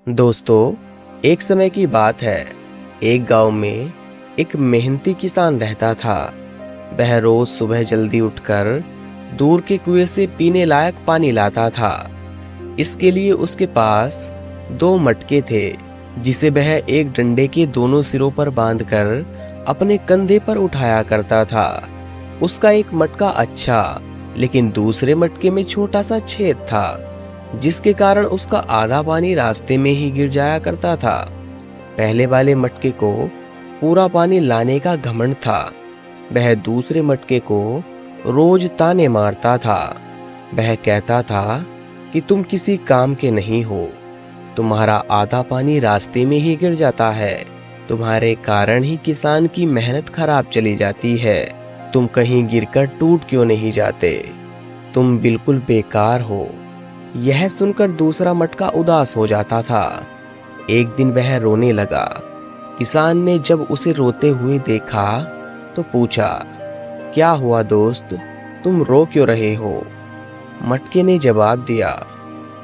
दोस्तों, एक समय की बात है। एक गांव में एक मेहनती किसान रहता था। वह रोज सुबह जल्दी उठकर दूर के कुएं से पीने लायक पानी लाता था। इसके लिए उसके पास दो मटके थे, जिसे वह एक डंडे के दोनों सिरों पर बांधकर अपने कंधे पर उठाया करता था। उसका एक मटका अच्छा, लेकिन दूसरे मटके में छोटा सा छेद था, जिसके कारण उसका आधा पानी रास्ते में ही गिर जाया करता था। पहले वाले मटके को पूरा पानी लाने का घमंड था। वह दूसरे मटके को रोज ताने मारता था। वह कहता था कि तुम किसी काम के नहीं हो, तुम्हारा आधा पानी रास्ते में ही गिर जाता है, तुम्हारे कारण ही किसान की मेहनत खराब चली जाती है, तुम कहीं गिरकर टूट क्यों नहीं जाते, तुम बिल्कुल बेकार हो। यह सुनकर दूसरा मटका उदास हो जाता था। एक दिन वह रोने लगा। किसान ने जब उसे रोते हुए देखा तो पूछा, क्या हुआ दोस्त, तुम रो क्यों रहे हो? मटके ने जवाब दिया,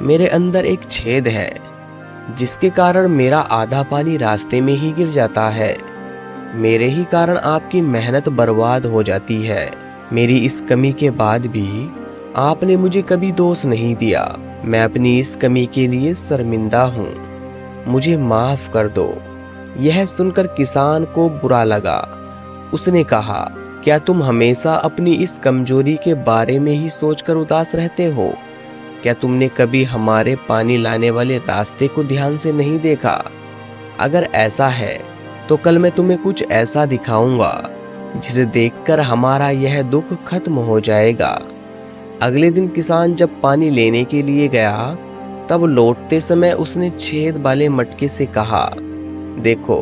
मेरे अंदर एक छेद है, जिसके कारण मेरा आधा पानी रास्ते में ही गिर जाता है। मेरे ही कारण आपकी मेहनत बर्बाद हो जाती है। मेरी इस कमी के बाद भी आपने मुझे कभी दोष नहीं दिया। मैं अपनी इस कमी के लिए शर्मिंदा हूँ, मुझे माफ कर दो। यह सुनकर किसान को बुरा लगा। उसने कहा, क्या तुम हमेशा अपनी इस कमजोरी के बारे में ही सोचकर उदास रहते हो? क्या तुमने कभी हमारे पानी लाने वाले रास्ते को ध्यान से नहीं देखा? अगर ऐसा है तो कल मैं तुम्हें कुछ ऐसा दिखाऊंगा जिसे देखकर हमारा यह दुख खत्म हो जाएगा। अगले दिन किसान जब पानी लेने के लिए गया, तब लौटते समय उसने छेद वाले मटके से कहा, देखो,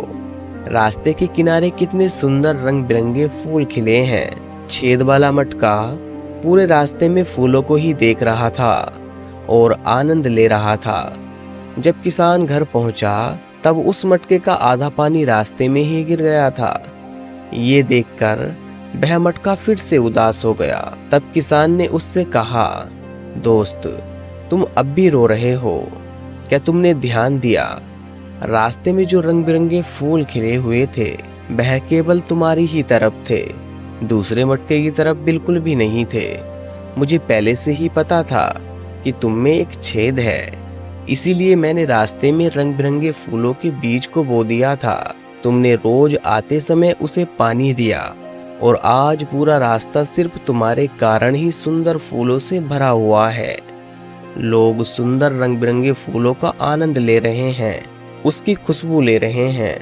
रास्ते के किनारे कितने सुंदर रंग बिरंगे फूल खिले हैं। छेद वाला मटका पूरे रास्ते में फूलों को ही देख रहा था और आनंद ले रहा था। जब किसान घर पहुंचा, तब उस मटके का आधा पानी रास्ते में ही गिर गया था। ये देखकर वह मटका फिर से उदास हो गया। तब किसान ने उससे कहा, दोस्त, तुम अब भी रो रहे हो? क्या तुमने ध्यान दिया, रास्ते में जो रंग बिरंगे फूल खिले हुए थे, वह केवल तुम्हारी ही तरफ थे, दूसरे मटके की तरफ बिल्कुल भी नहीं थे। मुझे पहले से ही पता था कि तुम में एक छेद है, इसीलिए मैंने रास्ते में रंग बिरंगे फूलों के बीज को बो दिया था। तुमने रोज आते समय उसे पानी दिया और आज पूरा रास्ता सिर्फ तुम्हारे कारण ही सुंदर फूलों से भरा हुआ है। लोग सुंदर रंग बिरंगे फूलों का आनंद ले रहे हैं, उसकी खुशबू ले रहे हैं।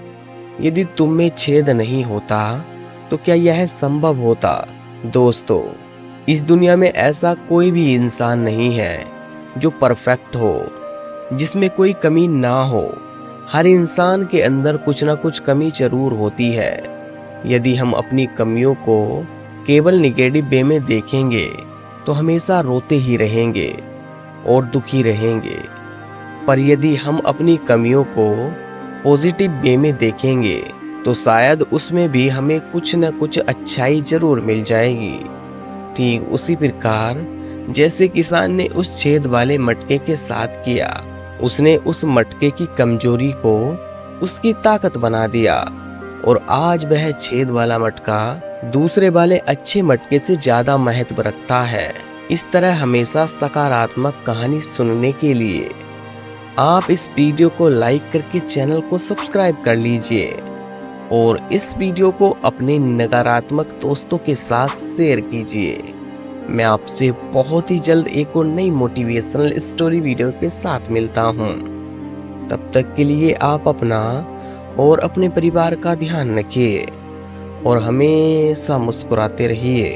यदि तुम में छेद नहीं होता तो क्या यह संभव होता? दोस्तों, इस दुनिया में ऐसा कोई भी इंसान नहीं है जो परफेक्ट हो, जिसमें कोई कमी ना हो। हर इंसान के अंदर कुछ ना कुछ कमी जरूर होती है। यदि हम अपनी कमियों को केवल निगेटिव वे में देखेंगे तो हमेशा रोते ही रहेंगे और दुखी रहेंगे। पर यदि हम अपनी कमियों को पॉजिटिव वे में देखेंगे तो शायद उसमें भी हमें कुछ न कुछ अच्छाई जरूर मिल जाएगी। ठीक उसी प्रकार जैसे किसान ने उस छेद वाले मटके के साथ किया, उसने उस मटके की कमजोरी को उसकी ताकत बना दिया और आज वह छेद वाला मटका दूसरे वाले अच्छे मटके से ज्यादा महत्व रखता है। इस तरह हमेशा सकारात्मक कहानी सुनने के लिए आप इस वीडियो को लाइक करके चैनल को सब्सक्राइब कर लीजिए और इस वीडियो को अपने नकारात्मक दोस्तों के साथ शेयर कीजिए। मैं आपसे बहुत ही जल्द एक और नई मोटिवेशनल स्टोरी वीडियो के साथ मिलता हूँ। तब तक के लिए आप अपना और अपने परिवार का ध्यान रखिए और हमेशा मुस्कुराते रहिए।